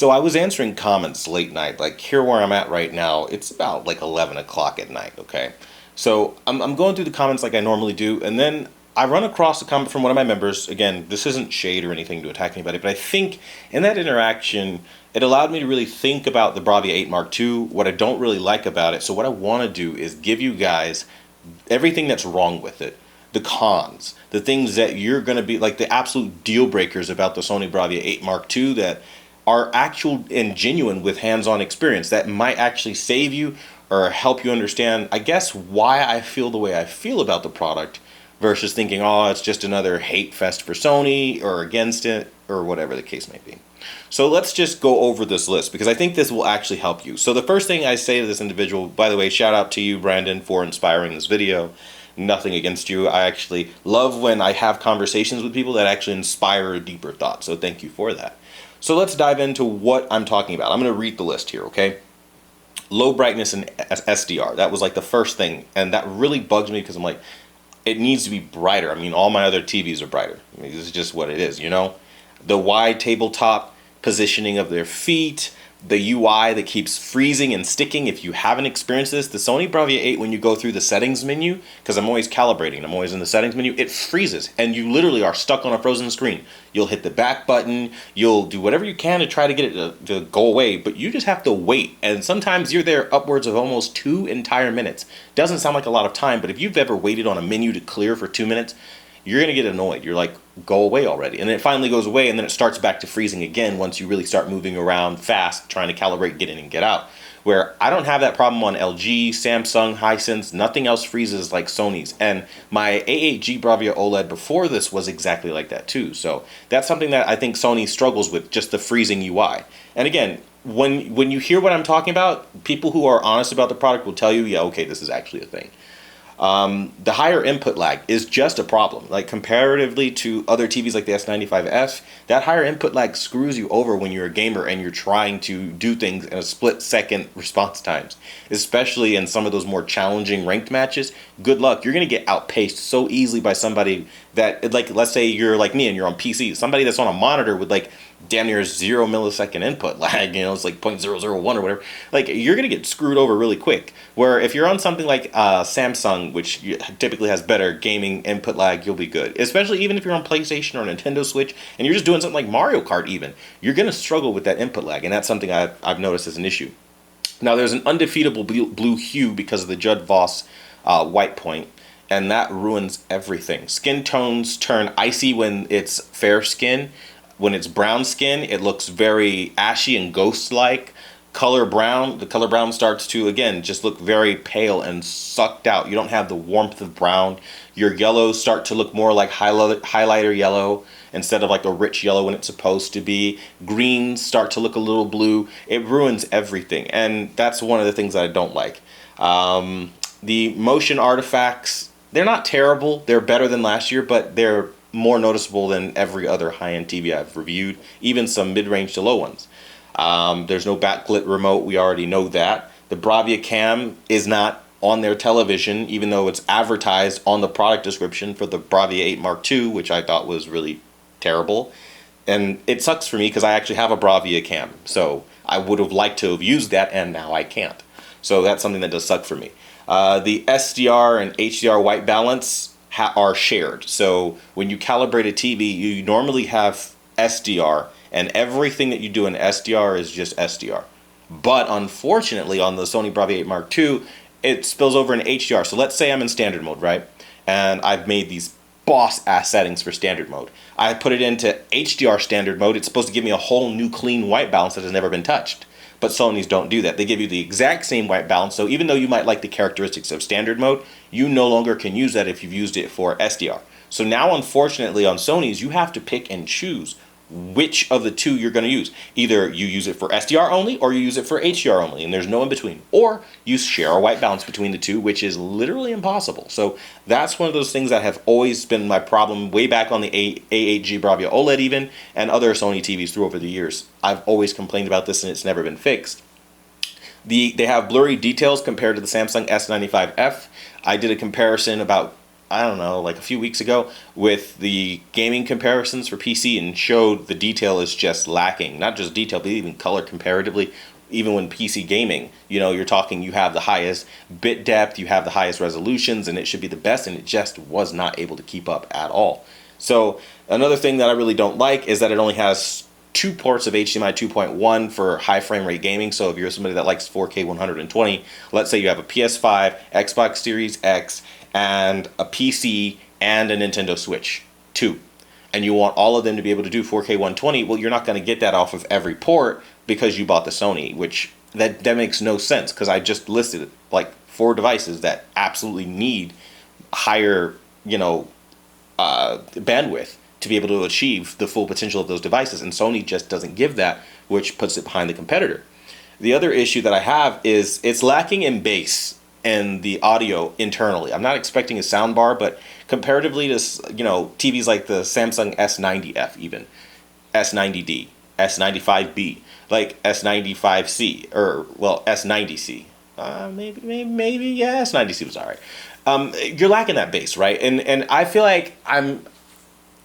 So I was answering comments late night, like here where I'm at right now, it's about like 11 o'clock at night, okay? So I'm going through the comments like I normally do, and then I run across a comment from one of my members. Again, this isn't shade or anything to attack anybody, but I think in that interaction, it allowed me to really think about the Bravia 8 Mark II, what I don't really like about it. So what I want to do is give you guys everything that's wrong with it, the cons, the things that you're going to be like the absolute deal breakers about the Sony Bravia 8 Mark II that are actual and genuine with hands-on experience that might actually save you or help you understand, I guess, why I feel the way I feel about the product versus thinking, oh, it's just another hate fest for Sony or against it or whatever the case may be. So let's just go over this list because I think this will actually help you. So the first thing I say to this individual, by the way, shout out to you, Brandon, for inspiring this video. Nothing against you. I actually love when I have conversations with people that actually inspire a deeper thought. So thank you for that. So let's dive into what I'm talking about. I'm going to read the list here, okay? Low brightness and SDR. That was like the first thing. And that really bugs me because I'm like, it needs to be brighter. I mean, all my other TVs are brighter. I mean, this is just what it is, you know? The wide tabletop positioning of their feet, the UI that keeps freezing and sticking. If you haven't experienced this, the Sony Bravia 8, when you go through the settings menu, because I'm always calibrating, I'm always in the settings menu, it freezes and you literally are stuck on a frozen screen. You'll hit the back button, you'll do whatever you can to try to get it to go away, but you just have to wait. And sometimes you're there upwards of almost 2 entire minutes. Doesn't sound like a lot of time, but if you've ever waited on a menu to clear for 2 minutes, you're going to get annoyed. You're like, go away already. And then it finally goes away, and then it starts back to freezing again once you really start moving around fast, trying to calibrate, get in and get out. Where I don't have that problem on LG, Samsung, Hisense, nothing else freezes like Sony's. And my A8G Bravia OLED before this was exactly like that too. So that's something that I think Sony struggles with, just the freezing UI. And again, when you hear what I'm talking about, people who are honest about the product will tell you, yeah, okay, this is actually a thing. The higher input lag is just a problem. Like comparatively to other TVs like the S95F, that higher input lag screws you over when you're a gamer and you're trying to do things in a split-second response times. Especially in some of those more challenging ranked matches, good luck. You're going to get outpaced so easily by somebody that, like, let's say you're like me and you're on PC. Somebody that's on a monitor with like damn near 0 millisecond input lag, you know, it's like 0.001 or whatever, like you're going to get screwed over really quick. Where if you're on something like Samsung, which typically has better gaming input lag, you'll be good. Especially even if you're on PlayStation or Nintendo Switch and you're just doing something like Mario Kart even, you're going to struggle with that input lag, and that's something I've noticed as an issue. Now there's an undefeatable blue hue because of the Judd Voss white point, and that ruins everything. Skin tones turn icy when it's fair skin. When it's brown skin, it looks very ashy and ghost-like. The color brown starts to, again, just look very pale and sucked out. You don't have the warmth of brown. Your yellows start to look more like highlighter yellow instead of like a rich yellow when it's supposed to be. Greens start to look a little blue. It ruins everything, and that's one of the things that I don't like. The motion artifacts, they're not terrible. They're better than last year, but they're more noticeable than every other high-end TV I've reviewed, even some mid-range to low ones. There's no backlit remote, we already know that. The Bravia Cam is not on their television, even though it's advertised on the product description for the Bravia 8 Mark II, which I thought was really terrible. And it sucks for me because I actually have a Bravia Cam, so I would have liked to have used that, and now I can't. So that's something that does suck for me. The SDR and HDR white balance are shared. So when you calibrate a TV, you normally have SDR, and everything that you do in SDR is just SDR. But unfortunately, on the Sony Bravia 8 Mark II, it spills over in HDR. So let's say I'm in standard mode, right? And I've made these boss-ass settings for standard mode. I put it into HDR standard mode. It's supposed to give me a whole new clean white balance that has never been touched. But Sony's don't do that. They give you the exact same white balance, so even though you might like the characteristics of standard mode, you no longer can use that if you've used it for SDR. So now, unfortunately, on Sony's, you have to pick and choose which of the two you're going to use. Either you use it for SDR only, or you use it for HDR only, and there's no in between. Or you share a white balance between the two, which is literally impossible. So that's one of those things that have always been my problem way back on the A8G Bravia OLED even, and other Sony TVs through over the years. I've always complained about this, and it's never been fixed. They have blurry details compared to the Samsung S95F. I did a comparison about I don't know, like a few weeks ago with the gaming comparisons for PC and showed the detail is just lacking. Not just detail, but even color comparatively. Even when PC gaming, you know, you're talking, you have the highest bit depth, you have the highest resolutions, and it should be the best, and it just was not able to keep up at all. So another thing that I really don't like is that it only has two ports of HDMI 2.1 for high frame rate gaming. So if you're somebody that likes 4K 120, let's say you have a PS5, Xbox Series X, and a PC and a Nintendo Switch 2, and you want all of them to be able to do 4K 120, well, you're not going to get that off of every port because you bought the Sony, which that makes no sense, because I just listed like 4 devices that absolutely need higher, you know, bandwidth to be able to achieve the full potential of those devices, and Sony just doesn't give that, which puts it behind the competitor. The other issue that I have is it's lacking in bass and the audio internally. I'm not expecting a sound bar, but comparatively to, you know, TVs like the Samsung S90F, even S90D, S95B, like S95C, or well, S90C, maybe yeah, S90C was all right. You're lacking that bass, right? And I feel like I'm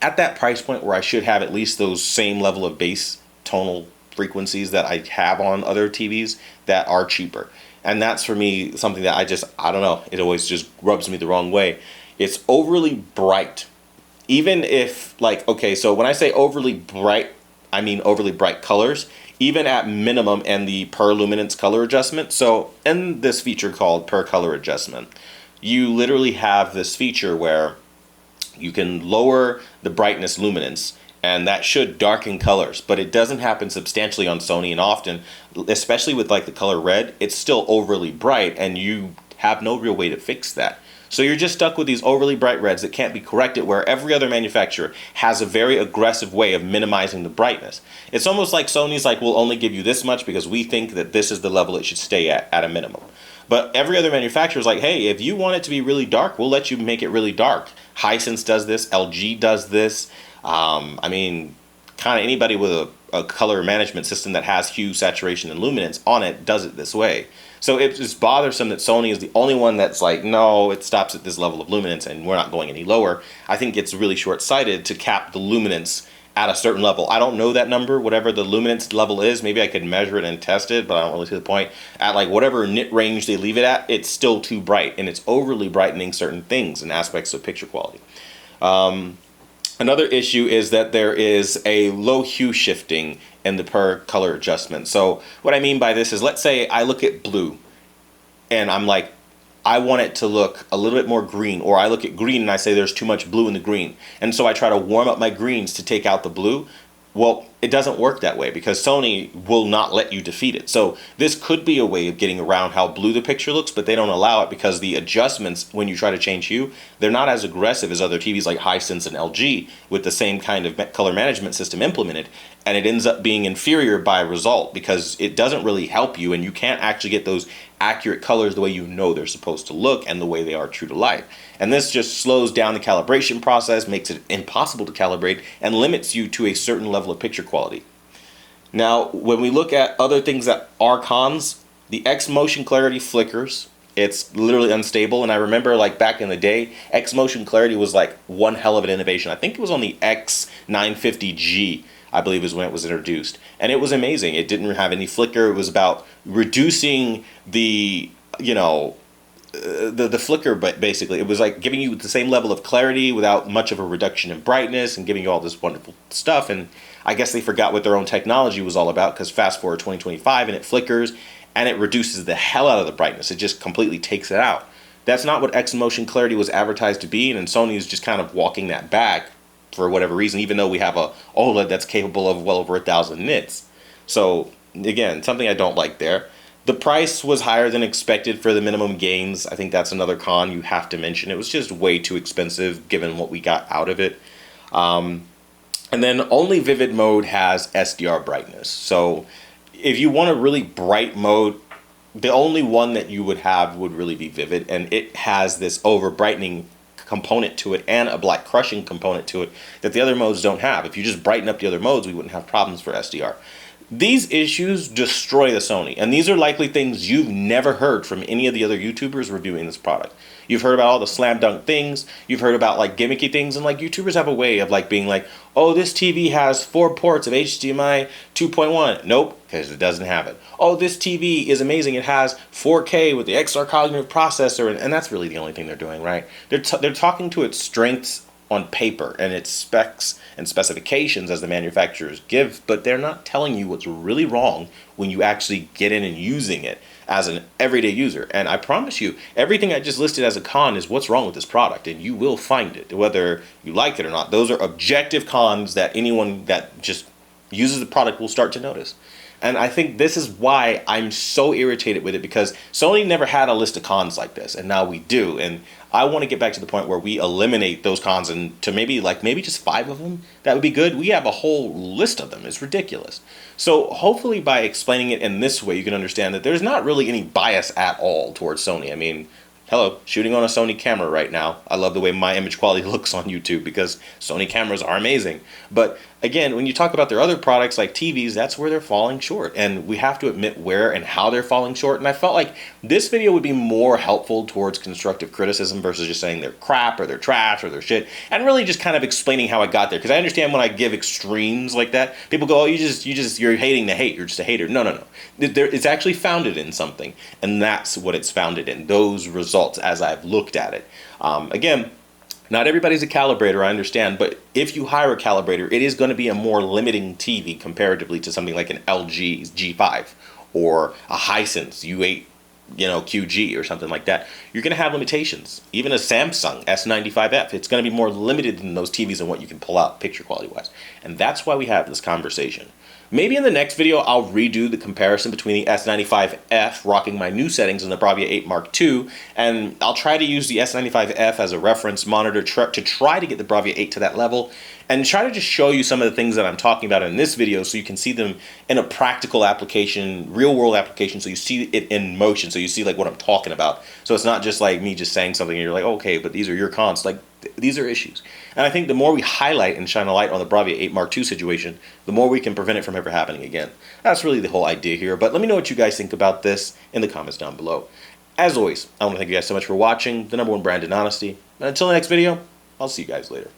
at that price point where I should have at least those same level of bass tonal frequencies that I have on other TVs that are cheaper. And that's, for me, something that I don't know, it always just rubs me the wrong way. It's overly bright. Even if, like, okay, so when I say overly bright, I mean overly bright colors, even at minimum and the per luminance color adjustment. So in this feature called per color adjustment, you literally have this feature where you can lower the brightness luminance, and that should darken colors, but it doesn't happen substantially on Sony, and often, especially with like the color red, it's still overly bright, and you have no real way to fix that. So you're just stuck with these overly bright reds that can't be corrected, where every other manufacturer has a very aggressive way of minimizing the brightness. It's almost like Sony's like, we'll only give you this much because we think that this is the level it should stay at a minimum. But every other manufacturer is like, hey, if you want it to be really dark, we'll let you make it really dark. Hisense does this, LG does this. I mean, kind of anybody with a color management system that has hue, saturation, and luminance on it does it this way. So it's just bothersome that Sony is the only one that's like, no, it stops at this level of luminance and we're not going any lower. I think it's really short-sighted to cap the luminance at a certain level. I don't know that number, whatever the luminance level is. Maybe I could measure it and test it, but I don't really see the point. At like whatever nit range they leave it at, it's still too bright, and it's overly brightening certain things and aspects of picture quality. Another issue is that there is a low hue shifting in the per color adjustment. So what I mean by this is, let's say I look at blue and I'm like, I want it to look a little bit more green, or I look at green and I say there's too much blue in the green. And so I try to warm up my greens to take out the blue. Well, it doesn't work that way because Sony will not let you defeat it. So this could be a way of getting around how blue the picture looks, but they don't allow it because the adjustments, when you try to change hue, they're not as aggressive as other TVs like Hisense and LG with the same kind of color management system implemented. And it ends up being inferior by result because it doesn't really help you, and you can't actually get those accurate colors the way you know they're supposed to look and the way they are true to life. And this just slows down the calibration process, makes it impossible to calibrate, and limits you to a certain level of picture quality. Now, when we look at other things that are cons, the X motion clarity flickers. It's literally unstable, and I remember like back in the day, X motion clarity was like one hell of an innovation. I think it was on the X950G, I believe is when it was introduced. And it was amazing. It didn't have any flicker. It was about reducing the, you know, the flicker, but basically it was like giving you the same level of clarity without much of a reduction in brightness and giving you all this wonderful stuff. And I guess they forgot what their own technology was all about, because fast forward 2025 and it flickers and it reduces the hell out of the brightness. It just completely takes it out. That's not what X motion clarity was advertised to be, and Sony is just kind of walking that back for whatever reason, even though we have a OLED that's capable of well over 1,000 nits. So again, something I don't like there. The price was higher than expected for the minimum gains. I think that's another con you have to mention. It was just way too expensive given what we got out of it. And then only Vivid mode has SDR brightness. So if you want a really bright mode, the only one that you would have would really be Vivid, and it has this over brightening component to it and a black crushing component to it that the other modes don't have. If you just brighten up the other modes, we wouldn't have problems for SDR. These issues destroy the Sony, and these are likely things you've never heard from any of the other YouTubers reviewing this product. You've heard about all the slam dunk things, you've heard about like gimmicky things, and like YouTubers have a way of like being like, oh, this TV has 4 ports of HDMI 2.1. Nope, because it doesn't have it. Oh, this TV is amazing, it has 4K with the XR cognitive processor, and that's really the only thing they're doing, right? They're talking to its strengths on paper and its specs and specifications as the manufacturers give, but they're not telling you what's really wrong when you actually get in and using it as an everyday user. And I promise you, everything I just listed as a con is what's wrong with this product, and you will find it, whether you like it or not. Those are objective cons that anyone that just uses the product will start to notice. And I think this is why I'm so irritated with it, because Sony never had a list of cons like this, and now we do. And I want to get back to the point where we eliminate those cons and to maybe just 5 of them. That would be good. We have a whole list of them. It's ridiculous. So hopefully by explaining it in this way, you can understand that there's not really any bias at all towards Sony. I mean, hello, shooting on a Sony camera right now. I love the way my image quality looks on YouTube because Sony cameras are amazing. But again, when you talk about their other products like TVs, that's where they're falling short. And we have to admit where and how they're falling short. And I felt like this video would be more helpful towards constructive criticism versus just saying they're crap or they're trash or they're shit. And really just kind of explaining how I got there. Because I understand when I give extremes like that, people go, oh, you're hating the hate. You're just a hater. No. It's actually founded in something. And that's what it's founded in. Those results as I've looked at it. Again, not everybody's a calibrator, I understand, but if you hire a calibrator, it is going to be a more limiting TV comparatively to something like an LG G5 or a Hisense U8, QG or something like that. You're going to have limitations. Even a Samsung S95F, it's going to be more limited than those TVs and what you can pull out picture quality wise. And that's why we have this conversation. Maybe in the next video, I'll redo the comparison between the S95F rocking my new settings and the Bravia 8 Mark II, and I'll try to use the S95F as a reference monitor to try to get the Bravia 8 to that level, and try to just show you some of the things that I'm talking about in this video so you can see them in a practical application, real world application, so you see it in motion, so you see like what I'm talking about. So it's not just like me just saying something and you're like, okay, but these are your cons. Like, these are issues. And I think the more we highlight and shine a light on the Bravia 8 Mark II situation, the more we can prevent it from ever happening again. That's really the whole idea here. But let me know what you guys think about this in the comments down below. As always, I want to thank you guys so much for watching, the #1 brand in honesty. And until the next video, I'll see you guys later.